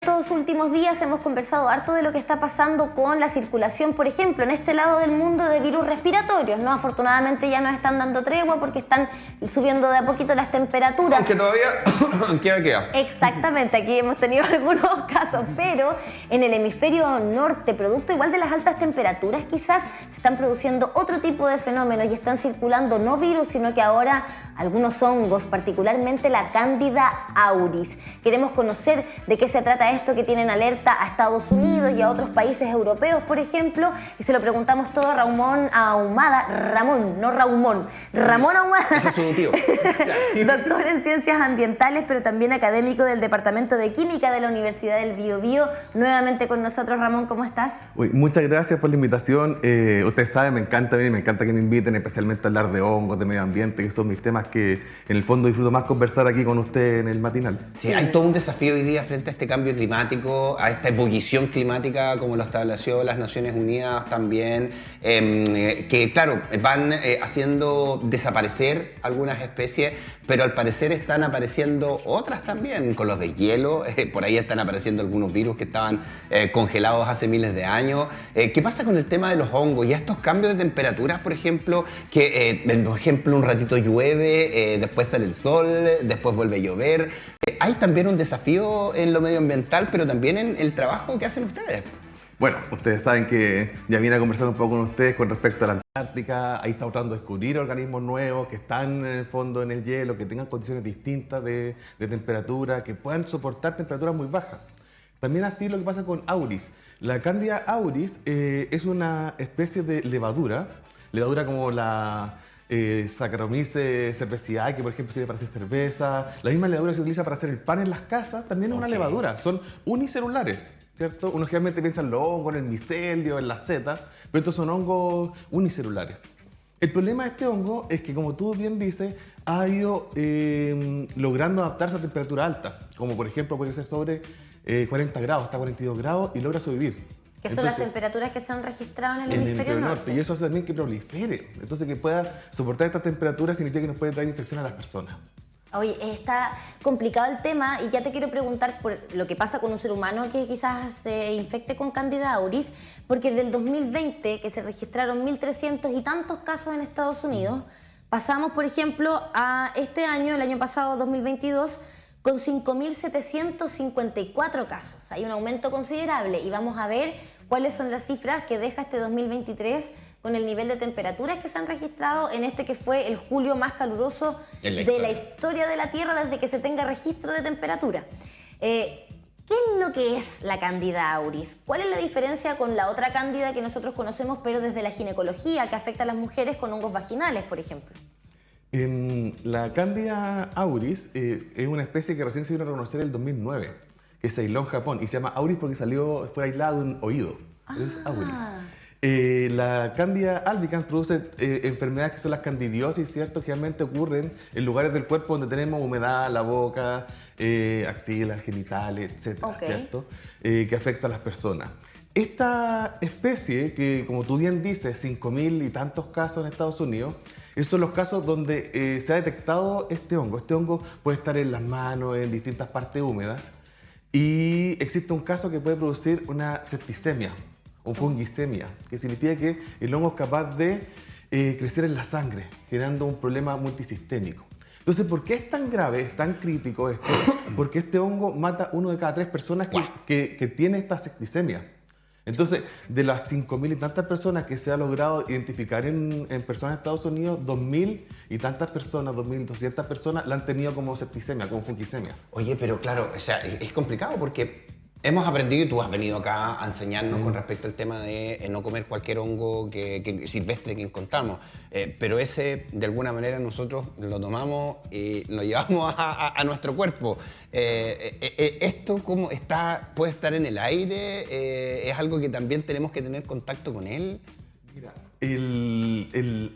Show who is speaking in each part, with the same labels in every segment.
Speaker 1: estos últimos días hemos conversado harto de lo que está pasando con la circulación, por ejemplo, en este lado del mundo de virus respiratorios, ¿no? Afortunadamente ya nos están dando tregua porque están subiendo de a poquito las temperaturas.
Speaker 2: Aunque todavía queda.
Speaker 1: Exactamente, aquí hemos tenido algunos casos, pero en el hemisferio norte, producto igual de las altas temperaturas, quizás se están produciendo otro tipo de fenómenos y están circulando no virus, sino que ahora algunos hongos, particularmente la Cándida auris. Queremos conocer de qué se trata esto que tienen alerta a Estados Unidos y a otros países europeos, por ejemplo, y se lo preguntamos todo a Ramón Ahumada, Ramón Ahumada,
Speaker 2: Eso es su tío.
Speaker 1: doctor en ciencias ambientales, pero también académico del Departamento de Química de la Universidad del Biobío. Nuevamente con nosotros, Ramón, ¿cómo estás?
Speaker 3: Uy, muchas gracias por la invitación. Ustedes saben, me encanta que me inviten, especialmente a hablar de hongos, de medio ambiente, que son mis temas que en el fondo disfruto más conversar aquí con usted en el matinal.
Speaker 2: Sí, hay todo un desafío hoy día frente a este cambio climático, a esta ebullición climática, como lo estableció las Naciones Unidas también, que claro, van haciendo desaparecer algunas especies, pero al parecer están apareciendo otras también, con los de hielo, por ahí están apareciendo algunos virus que estaban congelados hace miles de años. ¿Qué pasa con el tema de los hongos y estos cambios de temperaturas, por ejemplo, que por ejemplo un ratito llueve, después sale el sol, después vuelve a llover? Hay también un desafío en lo medioambiental, pero también en el trabajo que hacen ustedes.
Speaker 3: Bueno, ustedes saben que ya vine a conversar un poco con ustedes con respecto a la Antártica. Ahí estamos tratando de descubrir organismos nuevos que están en el fondo en el hielo, que tengan condiciones distintas de temperatura, que puedan soportar temperaturas muy bajas. También así lo que pasa con auris. La Cándida auris es una especie de levadura como la Saccharomyces cerevisiae, que por ejemplo sirve para hacer cerveza. La misma levadura que se utiliza para hacer el pan en las casas también es una levadura. Son unicelulares, ¿cierto? Uno generalmente piensa en los hongos, en el micelio, en las setas, pero estos son hongos unicelulares. El problema de este hongo es que, como tú bien dices, ha ido logrando adaptarse a temperatura alta, como por ejemplo puede ser sobre 40 grados, hasta 42 grados, y logra sobrevivir.
Speaker 1: Que son las temperaturas que se han registrado en el hemisferio norte.
Speaker 3: Y eso hace también que prolifere. Entonces, que pueda soportar estas temperaturas significa que nos puede traer infección a las personas.
Speaker 1: Oye, está complicado el tema y ya te quiero preguntar por lo que pasa con un ser humano que quizás se infecte con Cándida auris, porque del 2020, que se registraron 1.300 y tantos casos en Estados Unidos, pasamos, por ejemplo, a este año, el año pasado, 2022, con 5.754 casos. O sea, hay un aumento considerable y vamos a ver cuáles son las cifras que deja este 2023 con el nivel de temperaturas que se han registrado en este que fue el julio más caluroso de la historia de la Tierra desde que se tenga registro de temperatura. ¿Qué es lo que es la Cándida auris? ¿Cuál es la diferencia con la otra cándida que nosotros conocemos, pero desde la ginecología, que afecta a las mujeres con hongos vaginales, por ejemplo?
Speaker 3: La Cándida auris es una especie que recién se vino a reconocer en el 2009, que se aisló en Japón, y se llama auris porque fue aislado de un oído. Es auris. La Cándida albicans produce enfermedades que son las candidiosis, ¿cierto? Que realmente ocurren en lugares del cuerpo donde tenemos humedad, la boca, axilas, genitales, etcétera, ¿cierto? Que afecta a las personas. Esta especie, que como tú bien dices, 5.000 y tantos casos en Estados Unidos, esos son los casos donde se ha detectado este hongo. Este hongo puede estar en las manos, en distintas partes húmedas, y existe un caso que puede producir una septicemia o fungisemia, que significa que el hongo es capaz de crecer en la sangre, generando un problema multisistémico. Entonces, ¿por qué es tan grave, es tan crítico esto? Porque este hongo mata 1 de cada 3 personas que tiene esta septicemia. Entonces, de las 5.000 y tantas personas que se ha logrado identificar en personas de Estados Unidos, 2.000 y tantas personas, 2.200 personas, la han tenido como septicemia, como fungisemia.
Speaker 2: Oye, pero claro, o sea, es complicado porque hemos aprendido, y tú has venido acá a enseñarnos con respecto al tema de no comer cualquier hongo silvestre que encontramos. Pero ese, de alguna manera, nosotros lo tomamos y lo llevamos a nuestro cuerpo. ¿Esto cómo está? ¿Puede estar en el aire? ¿Es algo que también tenemos que tener contacto con él?
Speaker 3: Mira, el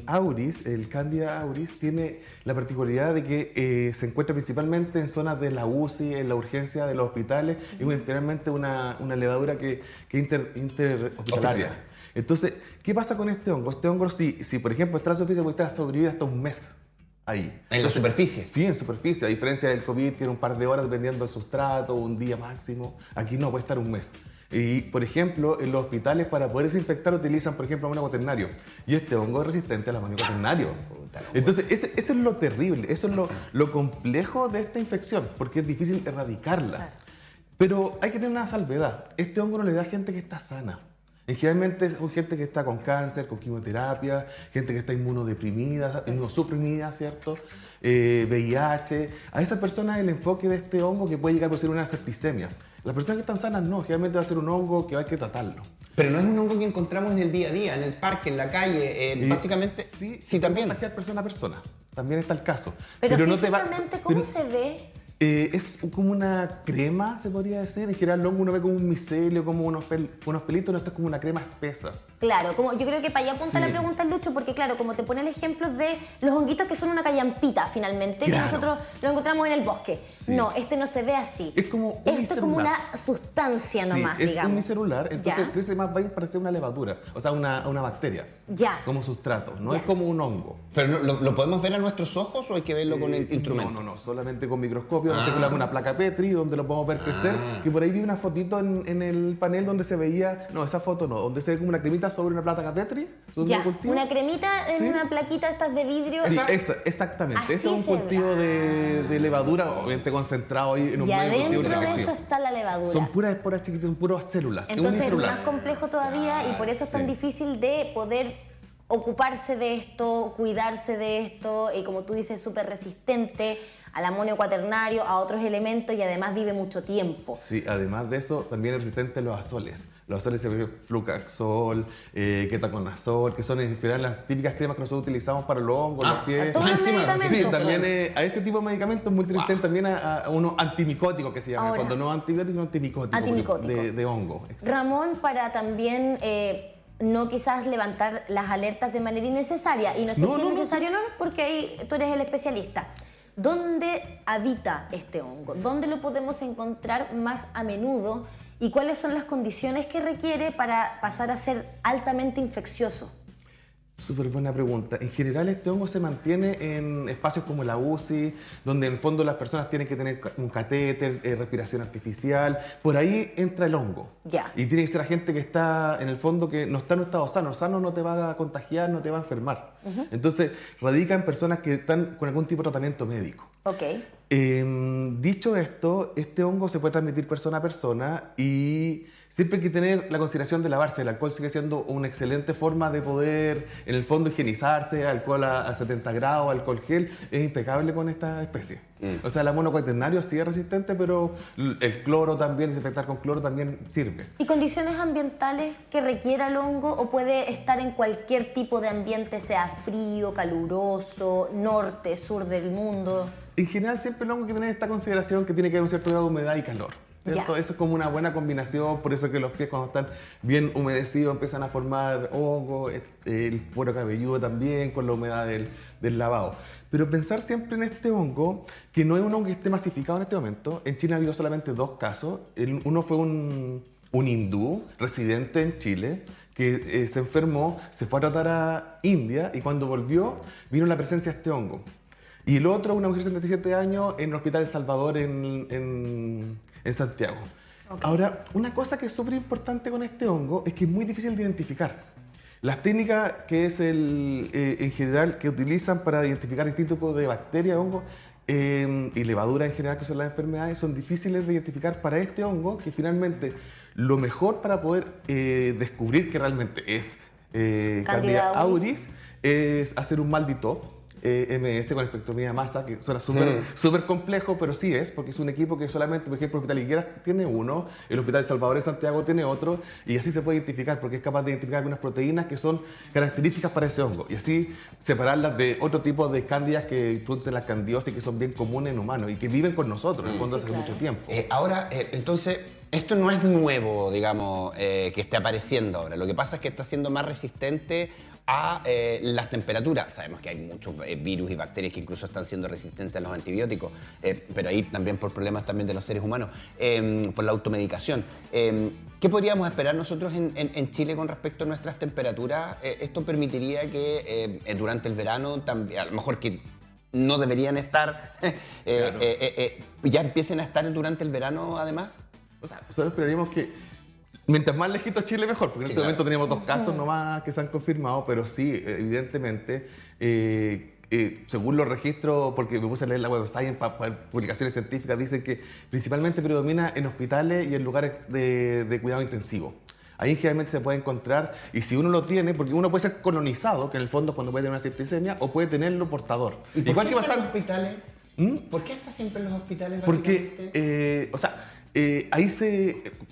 Speaker 3: auris, el Cándida auris, tiene la particularidad de que se encuentra principalmente en zonas de la UCI, en la urgencia de los hospitales, y generalmente una levadura que es interhospitalaria. Entonces, ¿qué pasa con este hongo? Este hongo, si por ejemplo está en la superficie, puede estar sobrevivir hasta un mes ahí.
Speaker 2: En la superficie.
Speaker 3: Sí, en superficie. A diferencia del COVID, que era un par de horas dependiendo del sustrato, un día máximo. Aquí no, puede estar un mes. Y, por ejemplo, en los hospitales para poder desinfectar utilizan, por ejemplo, amonio cuaternario. Y este hongo es resistente al amonio cuaternario. Entonces, eso es lo terrible, eso es lo complejo de esta infección, porque es difícil erradicarla.
Speaker 1: Claro.
Speaker 3: Pero hay que tener una salvedad. Este hongo no le da a gente que está sana. Generalmente es gente que está con cáncer, con quimioterapia, gente que está inmunodeprimida, inmunosuprimida, ¿cierto? VIH. A esas personas el enfoque de este hongo que puede llegar a ser una septicemia. Las personas que están sanas no, generalmente va a ser un hongo que hay que tratarlo.
Speaker 2: Pero no es un hongo que encontramos en el día a día, en el parque, en la calle, básicamente.
Speaker 3: Sí,
Speaker 2: también.
Speaker 3: Contagiar persona a persona. También está el caso.
Speaker 1: Pero
Speaker 3: no te va,
Speaker 1: físicamente, ¿cómo se ve?
Speaker 3: Es como una crema, se podría decir. En general, el hongo uno ve como un micelio, como unos pelitos, no, esto es como una crema espesa.
Speaker 1: Claro, como yo creo que para allá apunta la pregunta, Lucho, porque claro, como te pone el ejemplo de los honguitos que son una callampita finalmente, que nosotros lo encontramos en el bosque. Sí. No, este no se ve así.
Speaker 3: Es como
Speaker 1: esto es como una sustancia nomás,
Speaker 3: es
Speaker 1: digamos.
Speaker 3: Es unicelular, entonces crece más, va a parecer una levadura, o sea, una bacteria.
Speaker 1: Ya.
Speaker 3: Como sustrato, no es como un hongo.
Speaker 2: ¿Pero lo podemos ver a nuestros ojos o hay que verlo con el instrumento?
Speaker 3: No, solamente con microscopio. No sé, con una placa Petri donde lo podemos ver crecer. Que por ahí vi una fotito en el panel donde se veía, no, esa foto no, donde se ve como una cremita sobre una placa Petri.
Speaker 1: Ya, una cremita en una plaquita estas de vidrio.
Speaker 3: Sí, exactamente.
Speaker 1: Así
Speaker 3: ese es un cultivo de levadura, obviamente concentrado ahí en un medio cultivo.
Speaker 1: Y adentro de eso está la levadura.
Speaker 3: Son puras esporas chiquitas, son puras células.
Speaker 1: Entonces es más complejo todavía y por eso es tan difícil de poder ocuparse de esto, cuidarse de esto, y como tú dices, súper resistente al amonio cuaternario, a otros elementos y además vive mucho tiempo.
Speaker 3: Sí, además de eso, también es resistente a los azoles. Los azoles se ven flucaxol, ketoconazol, que son en general las típicas cremas que nosotros utilizamos para los hongos, los pies.
Speaker 1: Todos los medicamentos.
Speaker 3: Sí, también a ese tipo de medicamentos muy resistentes, también a unos antimicóticos que se llaman, cuando no antibióticos, sino antimicóticos de hongo. Exacto.
Speaker 1: Ramón, para también no quizás levantar las alertas de manera innecesaria, y no sé si es necesario o no, porque ahí tú eres el especialista. ¿Dónde habita este hongo? ¿Dónde lo podemos encontrar más a menudo? ¿Y cuáles son las condiciones que requiere para pasar a ser altamente infeccioso?
Speaker 3: Súper buena pregunta. En general, este hongo se mantiene en espacios como la UCI, donde en el fondo las personas tienen que tener un catéter, respiración artificial. Por ahí entra el hongo.
Speaker 1: Ya.
Speaker 3: Y tiene que ser la gente que está, en el fondo, que no está en un estado sano. Sano no te va a contagiar, no te va a enfermar. Entonces, radica en personas que están con algún tipo de tratamiento médico.
Speaker 1: Ok.
Speaker 3: Dicho esto, este hongo se puede transmitir persona a persona y siempre hay que tener la consideración de lavarse. El alcohol sigue siendo una excelente forma de poder, en el fondo, higienizarse. Alcohol a 70 grados, alcohol gel, es impecable con esta especie. O sea, el amonio cuaternario sí es resistente, pero el cloro también, desinfectar con cloro también sirve.
Speaker 1: ¿Y condiciones ambientales que requiera el hongo o puede estar en cualquier tipo de ambiente, sea frío, caluroso, norte, sur del mundo?
Speaker 3: En general siempre el hongo hay que tener esta consideración que tiene que haber un cierto grado de humedad y calor. Eso es como una buena combinación, por eso que los pies cuando están bien humedecidos empiezan a formar hongo, el cuero cabelludo también con la humedad del lavado. Pero pensar siempre en este hongo, que no es un hongo que esté masificado en este momento. En Chile ha habido solamente 2 casos. Uno fue un hindú residente en Chile que se enfermó, se fue a tratar a India y cuando volvió vino la presencia de este hongo. Y el otro, una mujer de 77 años en el Hospital El Salvador en Santiago. Okay. Ahora, una cosa que es súper importante con este hongo es que es muy difícil de identificar. Las técnicas que es en general que utilizan para identificar distintos tipos de bacterias, hongos y levaduras en general, que son las enfermedades, son difíciles de identificar para este hongo, que finalmente lo mejor para poder descubrir que realmente es Candida auris es hacer un maldito MS con espectroscopia de masa, que suena súper complejo, pero sí es, porque es un equipo que solamente, por ejemplo, el Hospital Higueras tiene uno, el Hospital El Salvador de Santiago tiene otro, y así se puede identificar, porque es capaz de identificar algunas proteínas que son características para ese hongo, y así separarlas de otro tipo de cándidas que producen la candiosis, que son bien comunes en humanos y que viven con nosotros en el fondo hace mucho tiempo.
Speaker 2: Ahora, entonces, esto no es nuevo, digamos, que esté apareciendo ahora. Lo que pasa es que está siendo más resistente a las temperaturas. Sabemos que hay muchos virus y bacterias que incluso están siendo resistentes a los antibióticos, pero ahí también por problemas también de los seres humanos, por la automedicación. ¿Qué podríamos esperar nosotros en Chile con respecto a nuestras temperaturas? ¿Esto permitiría que durante el verano, también, a lo mejor que no deberían estar, ya empiecen a estar durante el verano además?
Speaker 3: O sea, nosotros esperaríamos que mientras más lejito Chile mejor, porque en este momento tenemos 2 casos nomás que se han confirmado, pero sí, evidentemente, según los registros, porque me puse a leer la Web of Science, publicaciones científicas, dicen que principalmente predomina en hospitales y en lugares de cuidado intensivo. Ahí generalmente se puede encontrar, y si uno lo tiene, porque uno puede ser colonizado, que en el fondo es cuando puede tener una septicemia, o puede tenerlo portador.
Speaker 2: ¿Y por qué está en los hospitales? ¿Por qué está siempre en los hospitales?
Speaker 3: Porque, ahí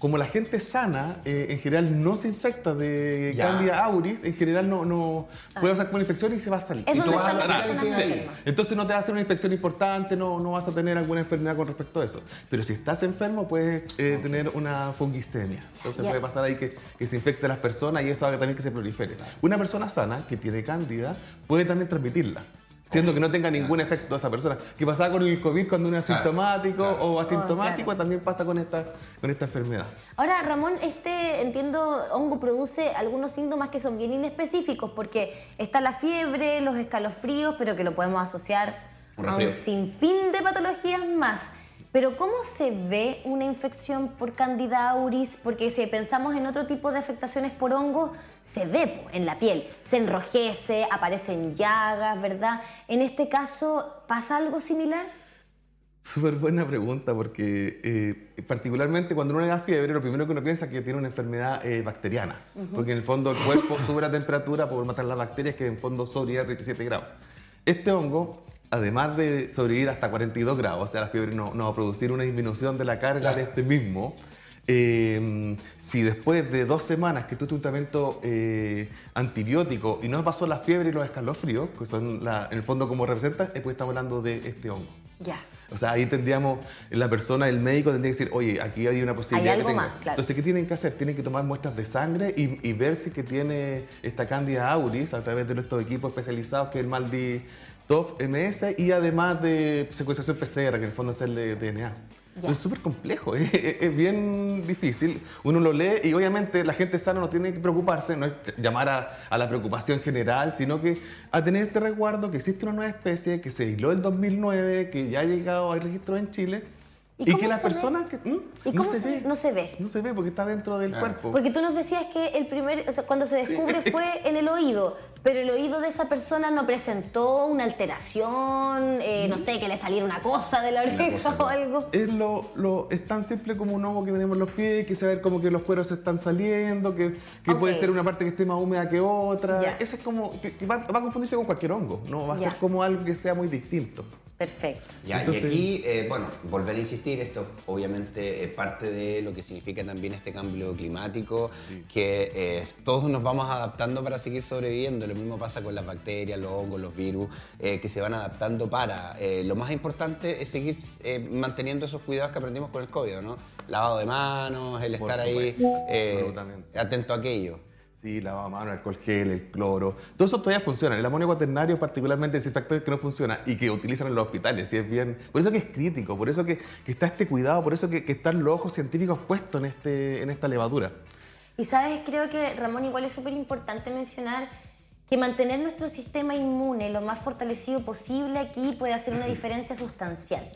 Speaker 3: como la gente sana, en general no se infecta de Candida auris, en general no puede pasar como una infección y se va a salir.
Speaker 1: Es donde están las
Speaker 3: Sí.
Speaker 1: personas enfermas.
Speaker 3: Entonces no te va a hacer una infección importante, no vas a tener alguna enfermedad con respecto a eso. Pero si estás enfermo puedes tener una fungisemia. Entonces puede pasar ahí que se infecte a las personas y eso haga también que se prolifere. Una persona sana que tiene Candida puede también transmitirla, siendo que no tenga ningún efecto a esa persona. Que pasaba con el COVID cuando uno es asintomático o asintomático, también pasa con esta enfermedad.
Speaker 1: Ahora, Ramón, entiendo, hongo produce algunos síntomas que son bien inespecíficos, porque está la fiebre, los escalofríos, pero que lo podemos asociar a un sinfín de patologías más. Pero ¿cómo se ve una infección por Candida auris? Porque si pensamos en otro tipo de afectaciones por hongo, se ve en la piel, se enrojece, aparecen llagas, ¿verdad? En este caso, ¿pasa algo similar?
Speaker 3: Súper buena pregunta, porque particularmente cuando uno le da fiebre, lo primero que uno piensa es que tiene una enfermedad bacteriana, porque en el fondo el cuerpo sube la temperatura por matar las bacterias, que en el fondo sobrevive a 37 grados. Este hongo, además de sobrevivir hasta 42 grados, o sea, la fiebre no va a producir una disminución de la carga de este mismo. Si después de 2 semanas que tuve un tratamiento antibiótico y no pasó la fiebre y los escalofríos, que son en el fondo como representan, pues estamos hablando de este hongo.
Speaker 1: Ya.
Speaker 3: O sea, ahí tendríamos, la persona, el médico tendría que decir, oye, aquí hay una posibilidad.
Speaker 1: Hay algo más, claro.
Speaker 3: Entonces, ¿qué tienen que hacer? Tienen que tomar muestras de sangre y ver si que tiene esta Candida auris a través de nuestros equipos especializados, que es el MALDI-TOF MS, y además de secuenciación PCR, que en el fondo es el de DNA. Es súper complejo, es bien difícil. Uno lo lee y obviamente la gente sana no tiene que preocuparse, no es llamar a la preocupación general, sino que a tener este resguardo que existe una nueva especie que se aisló en 2009, que ya ha llegado, hay registros en Chile. Y que las personas
Speaker 1: ¿Y cómo se ve? No se ve.
Speaker 3: No se ve porque está dentro del cuerpo.
Speaker 1: Porque tú nos decías que cuando se descubre fue en el oído, pero el oído de esa persona no presentó una alteración, no sé, que le saliera una cosa de la oreja o algo.
Speaker 3: Es tan simple como un hongo que tenemos en los pies, que se ve como que los cueros se están saliendo, que puede ser una parte que esté más húmeda que otra. Eso es como, que va a confundirse con cualquier hongo, no va a ser como algo que sea muy distinto.
Speaker 1: Perfecto.
Speaker 2: Entonces, y aquí, volver a insistir, esto obviamente es parte de lo que significa también este cambio climático, que todos nos vamos adaptando para seguir sobreviviendo. Lo mismo pasa con las bacterias, los hongos, los virus, que se van adaptando para. Lo más importante es seguir manteniendo esos cuidados que aprendimos con el COVID, ¿no? Lavado de manos, el estar ahí atento a aquello.
Speaker 3: Sí, lavado de manos, alcohol gel, el cloro, todo eso todavía funciona. El amonio cuaternario particularmente desinfectante que no funciona y que utilizan en los hospitales, sí, es bien. Por eso que es crítico, por eso que está este cuidado, por eso que están los ojos científicos puestos en esta levadura.
Speaker 1: Y sabes, creo que, Ramón, igual es súper importante mencionar que mantener nuestro sistema inmune lo más fortalecido posible aquí puede hacer una diferencia sustancial.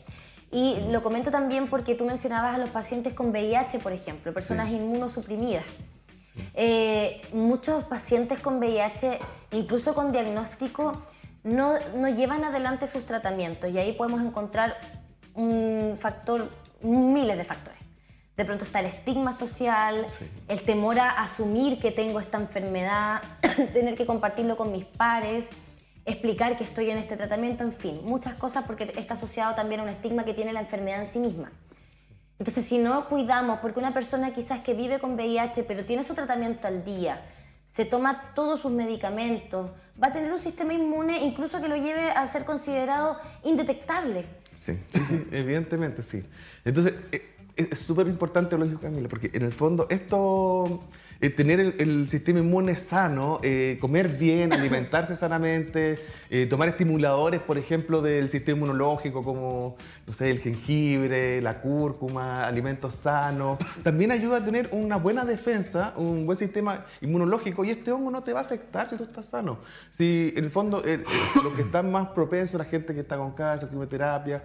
Speaker 1: Y lo comento también porque tú mencionabas a los pacientes con VIH, por ejemplo, personas inmunosuprimidas. Muchos pacientes con VIH, incluso con diagnóstico, no llevan adelante sus tratamientos y ahí podemos encontrar miles de factores. De pronto está el estigma social, el temor a asumir que tengo esta enfermedad, tener que compartirlo con mis pares, explicar que estoy en este tratamiento, en fin, muchas cosas porque está asociado también a un estigma que tiene la enfermedad en sí misma. Entonces, si no cuidamos, porque una persona quizás que vive con VIH, pero tiene su tratamiento al día, se toma todos sus medicamentos, va a tener un sistema inmune incluso que lo lleve a ser considerado indetectable.
Speaker 3: Sí, evidentemente sí. Entonces, es súper importante lo que dijo Camila, porque en el fondo esto, tener el sistema inmune sano, comer bien, alimentarse sanamente, tomar estimuladores, por ejemplo, del sistema inmunológico como, no sé, el jengibre, la cúrcuma, alimentos sanos, también ayuda a tener una buena defensa, un buen sistema inmunológico, y este hongo no te va a afectar si tú estás sano. Si en el fondo los que están más propensos, la gente que está con cáncer, quimioterapia,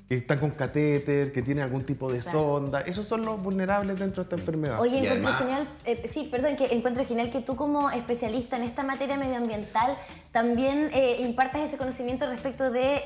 Speaker 3: que están con catéter, que tienen algún tipo de sonda, esos son los vulnerables dentro de esta enfermedad.
Speaker 1: Oye, encuentro genial, que encuentro genial que tú como especialista en esta materia medioambiental también impartas ese conocimiento respecto de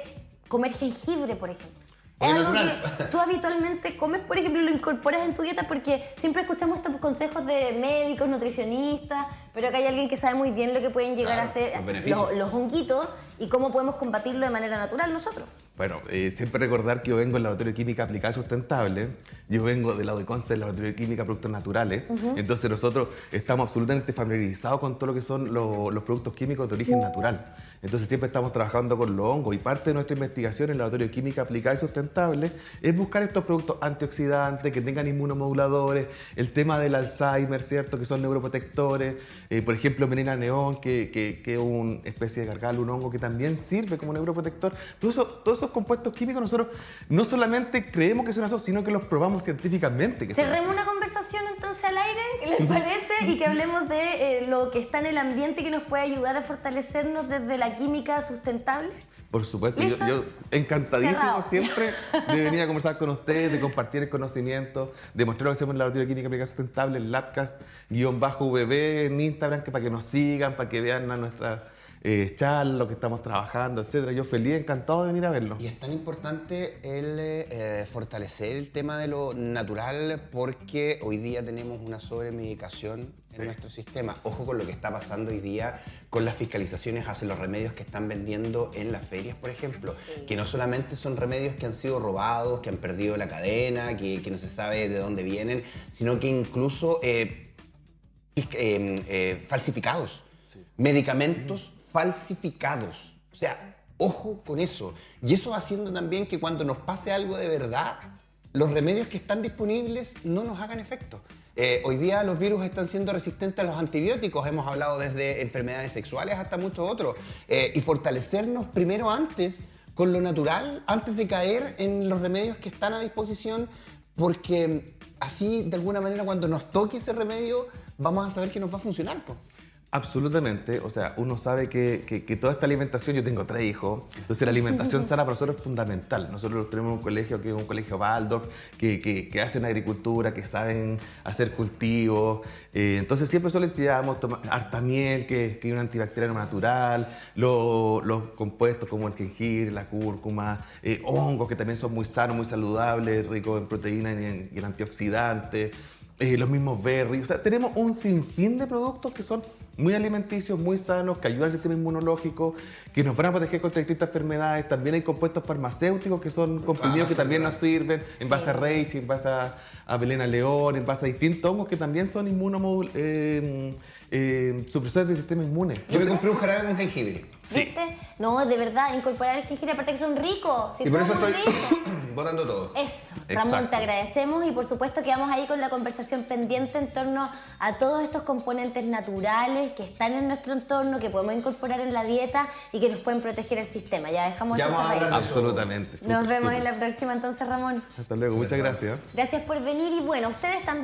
Speaker 1: comer jengibre, por ejemplo. Es algo que tú habitualmente comes, por ejemplo, y lo incorporas en tu dieta, porque siempre escuchamos estos consejos de médicos, nutricionistas, pero acá hay alguien que sabe muy bien lo que pueden llegar a ser los honguitos y cómo podemos combatirlo de manera natural nosotros.
Speaker 3: Bueno, siempre recordar que yo vengo del Laboratorio de Química Aplicada y Sustentable, yo vengo del lado de Conce, del Laboratorio de Química Productos Naturales, entonces nosotros estamos absolutamente familiarizados con todo lo que son los productos químicos de origen natural. Entonces siempre estamos trabajando con los hongos y parte de nuestra investigación en el Laboratorio de Química Aplicada y Sustentable es buscar estos productos antioxidantes que tengan inmunomoduladores, el tema del Alzheimer, ¿cierto? Que son neuroprotectores, por ejemplo, Menina neón, que es una especie de gargal, un hongo que también sirve como neuroprotector. Todos esos compuestos químicos nosotros no solamente creemos que son esos, sino que los probamos científicamente.
Speaker 1: Cerremos una conversación entonces al aire, ¿qué les parece? Y que hablemos de lo que está en el ambiente que nos puede ayudar a fortalecernos desde la química sustentable.
Speaker 3: Por supuesto, yo encantadísimo siempre de venir a conversar con ustedes, de compartir el conocimiento, de mostrar lo que hacemos en el Laboratorio de Química Aplicada Sustentable, en Labcast_VB en Instagram, que para que nos sigan, para que vean a nuestras charlas, lo que estamos trabajando, etcétera. Yo feliz, encantado de venir a verlo.
Speaker 2: Y es tan importante el fortalecer el tema de lo natural porque hoy día tenemos una sobremedicación en nuestro sistema. Ojo con lo que está pasando hoy día con las fiscalizaciones hacia los remedios que están vendiendo en las ferias, por ejemplo, que no solamente son remedios que han sido robados, que han perdido la cadena, que no se sabe de dónde vienen, sino que incluso falsificados, medicamentos falsificados. O sea, ojo con eso. Y eso haciendo también que cuando nos pase algo de verdad, los remedios que están disponibles no nos hagan efecto. Hoy día los virus están siendo resistentes a los antibióticos, hemos hablado desde enfermedades sexuales hasta muchos otros. Y fortalecernos primero antes con lo natural, antes de caer en los remedios que están a disposición, porque así de alguna manera cuando nos toque ese remedio vamos a saber que nos va a funcionar, pues.
Speaker 3: Absolutamente, o sea, uno sabe que toda esta alimentación, yo tengo 3 hijos, entonces la alimentación sana para nosotros es fundamental. Nosotros tenemos un colegio que es un colegio Waldorf, que hacen agricultura, que saben hacer cultivos, entonces siempre solicitamos tomar harta miel, que es un antibacteriano natural, los compuestos como el jengibre, la cúrcuma, hongos que también son muy sanos, muy saludables, ricos en proteínas y en antioxidantes. Los mismos berries, o sea, tenemos un sinfín de productos que son muy alimenticios, muy sanos, que ayudan al sistema inmunológico, que nos van a proteger contra distintas enfermedades. También hay compuestos farmacéuticos que son comprimidos que también nos sirven, en base a reishi, en base a Belena León, en base a distintos hongos que también son supresores del sistema inmune.
Speaker 2: Yo me compré un jarabe con jengibre.
Speaker 1: ¿Viste? No, de verdad, incorporar el jengibre, aparte que son ricos.
Speaker 2: Y por eso estoy botando todo.
Speaker 1: Eso, Ramón, te agradecemos y por supuesto quedamos ahí con la conversación pendiente en torno a todos estos componentes naturales que están en nuestro entorno, que podemos incorporar en la dieta y que nos pueden proteger el sistema. Ya dejamos eso cerrado.
Speaker 3: Absolutamente.
Speaker 1: Nos vemos en la próxima entonces, Ramón.
Speaker 3: Hasta luego, muchas gracias.
Speaker 1: Gracias por venir y bueno, ustedes también